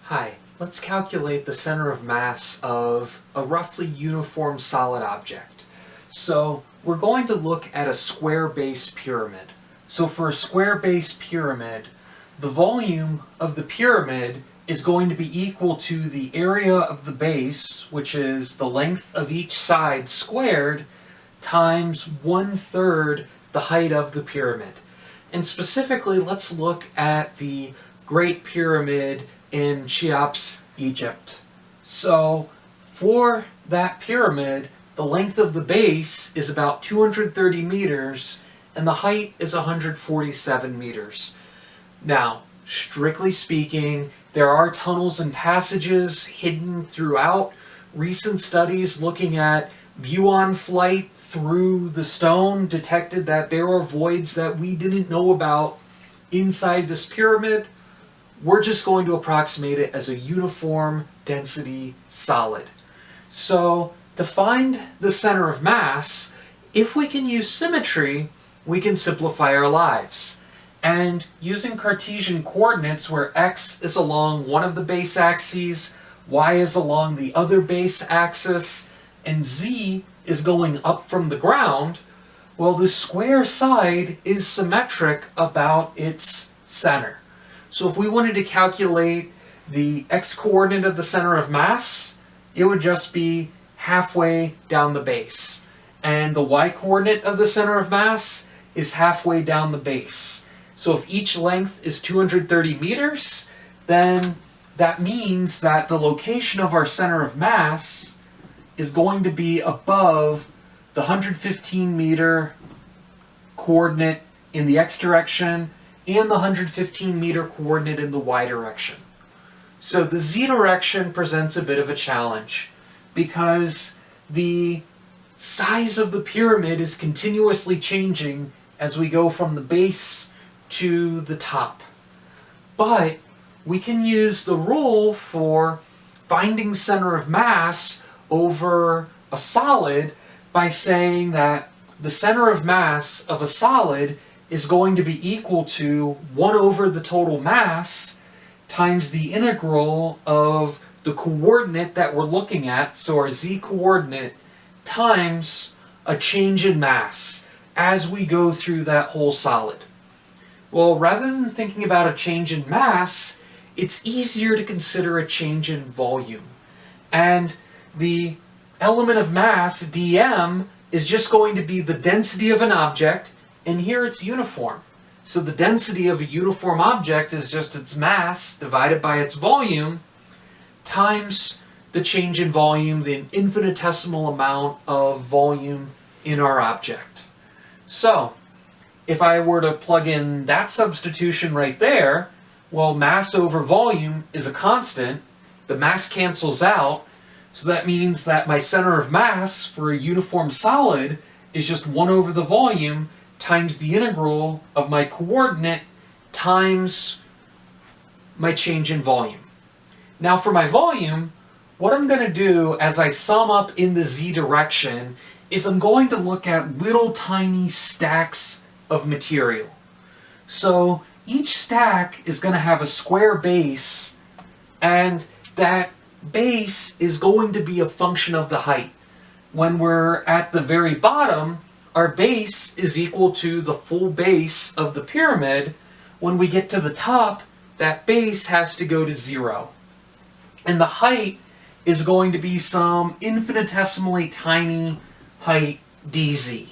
Hi, let's calculate the center of mass of a roughly uniform solid object. So we're going to look at a square base pyramid. So for a square base pyramid, the volume of the pyramid is going to be equal to the area of the base, which is the length of each side squared, times 1/3 the height of the pyramid. And specifically, let's look at the Great Pyramid in Cheops, Egypt. So for that pyramid, the length of the base is about 230 meters and the height is 147 meters. Now, strictly speaking, there are tunnels and passages hidden throughout. Recent studies looking at muon flight through the stone detected that there are voids that we didn't know about inside this pyramid. We're just going to approximate it as a uniform density solid. So to find the center of mass, if we can use symmetry, we can simplify our lives. And using Cartesian coordinates where x is along one of the base axes, y is along the other base axis, and z is going up from the ground, well, the square side is symmetric about its center. So if we wanted to calculate the x-coordinate of the center of mass, it would just be halfway down the base. And the y-coordinate of the center of mass is halfway down the base. So if each length is 230 meters, then that means that the location of our center of mass is going to be above the 115 meter coordinate in the x direction and the 115 meter coordinate in the y direction. So the z direction presents a bit of a challenge because the size of the pyramid is continuously changing as we go from the base to the top. But we can use the rule for finding center of mass over a solid by saying that the center of mass of a solid is going to be equal to 1 over the total mass times the integral of the coordinate that we're looking at, so our z-coordinate, times a change in mass as we go through that whole solid. Well, rather than thinking about a change in mass, it's easier to consider a change in volume. And the element of mass, dm, is just going to be the density of an object, and here it's uniform. So the density of a uniform object is just its mass divided by its volume times the change in volume, the infinitesimal amount of volume in our object. So if I were to plug in that substitution right there, well, mass over volume is a constant. The mass cancels out, so that means that my center of mass for a uniform solid is just 1 over the volume times the integral of my coordinate times my change in volume. Now for my volume, what I'm going to do as I sum up in the z direction is I'm going to look at little tiny stacks of material. So each stack is going to have a square base, and that base is going to be a function of the height. When we're at the very bottom, our base is equal to the full base of the pyramid. When we get to the top, that base has to go to 0. And the height is going to be some infinitesimally tiny height dz.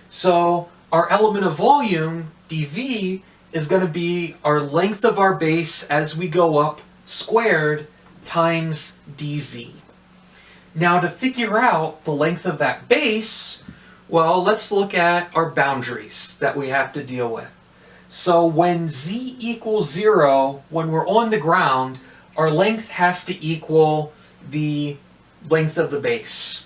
So our element of volume, dv, is going to be our length of our base as we go up squared times dz. Now to figure out the length of that base, well, let's look at our boundaries that we have to deal with. So when z equals 0, when we're on the ground, our length has to equal the length of the base.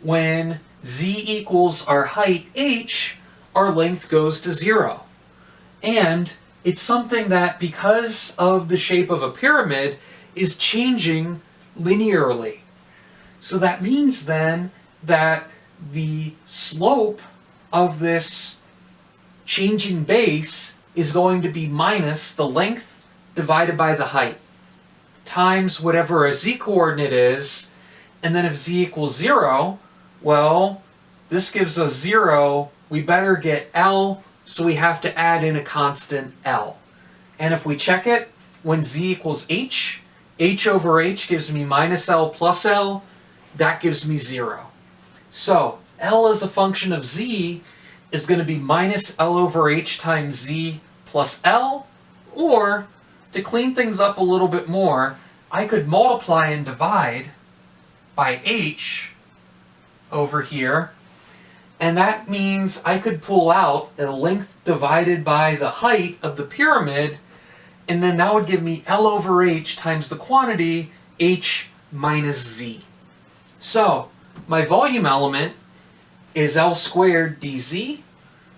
When z equals our height h, our length goes to 0. And it's something that, because of the shape of a pyramid, is changing linearly. So that means then that the slope of this changing base is going to be minus the length divided by the height times whatever a z coordinate is, and then if z equals 0, well, this gives us 0, we better get L, so we have to add in a constant L. And if we check it, when z equals h over h gives me minus L plus L, that gives me 0. So L as a function of z is going to be minus L over h times z plus L, or to clean things up a little bit more, I could multiply and divide by h over here, and that means I could pull out the length divided by the height of the pyramid, and then that would give me L over h times the quantity h minus z. So my volume element is L squared dz,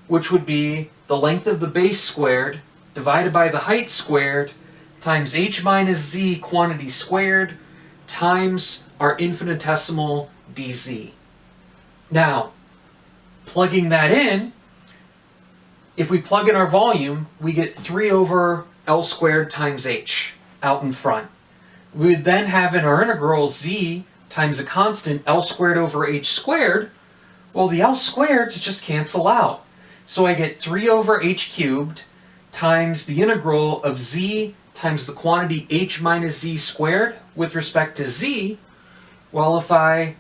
which would be the length of the base squared divided by the height squared times h minus z quantity squared times our infinitesimal dz. Now, plugging that in, if we plug in our volume, we get 3 over L squared times h out in front. We would then have in our integral z times a constant L squared over h squared. Well, the L squareds just cancel out. So I get 3 over h cubed times the integral of z times the quantity h minus z squared with respect to z. Well, if I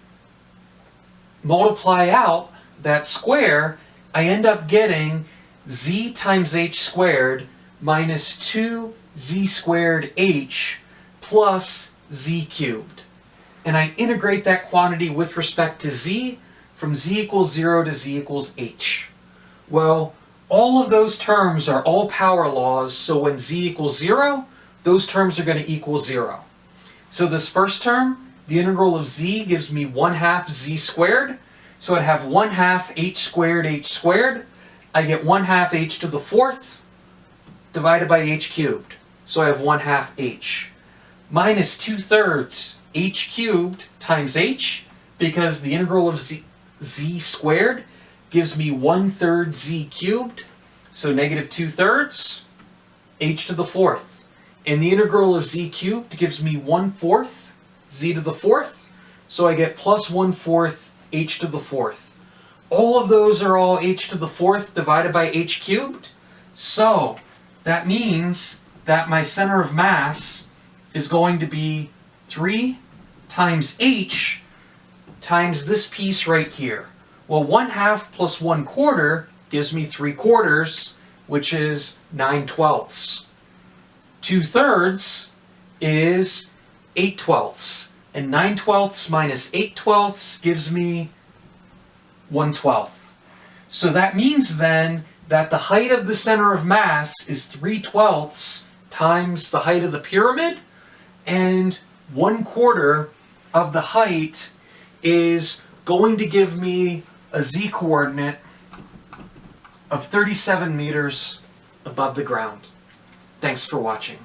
multiply out that square, I end up getting z times h squared minus 2z squared h plus z cubed. And I integrate that quantity with respect to z from z equals 0 to z equals h. Well, all of those terms are all power laws, so when z equals 0, those terms are going to equal 0. So this first term, the integral of z gives me 1/2 z squared, so I'd have 1/2 h squared. I get 1/2 h to the 4th divided by h cubed, so I have 1/2 h. Minus 2/3 h cubed times h, because the integral of z squared gives me 1/3 z cubed, so negative 2/3 h to the 4th. And the integral of z cubed gives me 1/4 z to the 4th, so I get plus 1/4 h to the 4th. All of those are all h to the 4th divided by h cubed, so that means that my center of mass is going to be 3 times h times this piece right here. Well, 1/2 plus 1/4 gives me 3/4, which is 9/12. 2/3 is 8/12, and 9/12 minus 8/12 gives me 1/12. So that means then that the height of the center of mass is 3/12 times the height of the pyramid, and 1/4 of the height is going to give me a z coordinate of 37 meters above the ground. Thanks for watching.